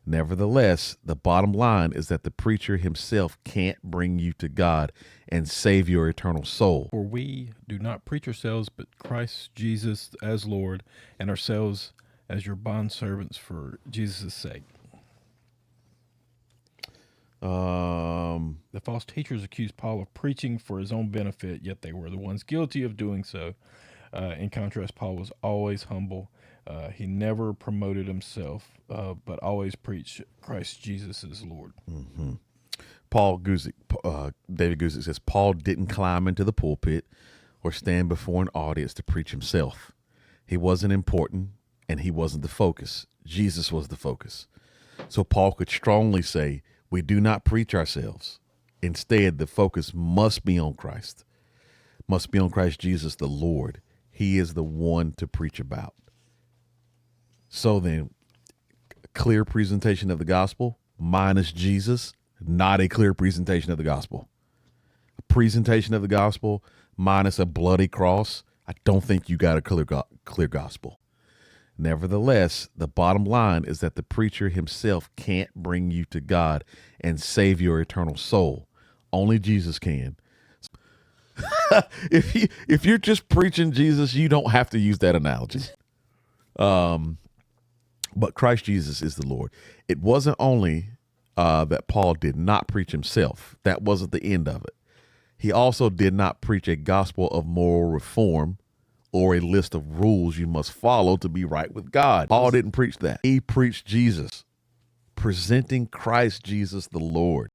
Nevertheless, the bottom line is that the preacher himself can't bring you to God and save your eternal soul. For we do not preach ourselves, but Christ Jesus as Lord, and ourselves as your bondservants for Jesus' sake. The false teachers accused Paul of preaching for his own benefit, yet they were the ones guilty of doing so. In contrast, Paul was always humble. He never promoted himself, but always preached Christ Jesus as Lord. David Guzik says, Paul didn't climb into the pulpit or stand before an audience to preach himself. He wasn't important, and he wasn't the focus. Jesus was the focus. So Paul could strongly say, we do not preach ourselves. Instead, the focus must be on Christ, must be on Christ Jesus, the Lord. He is the one to preach about. So then, clear presentation of the gospel minus Jesus, not a clear presentation of the gospel. A presentation of the gospel minus a bloody cross, I don't think you got a clear gospel. Nevertheless, the bottom line is that the preacher himself can't bring you to God and save your eternal soul. Only Jesus can. If you're just preaching Jesus, you don't have to use that analogy. But Christ Jesus is the Lord. It wasn't only that Paul did not preach himself. That wasn't the end of it. He also did not preach a gospel of moral reform or a list of rules you must follow to be right with God. Paul didn't preach that. He preached Jesus, presenting Christ Jesus the Lord.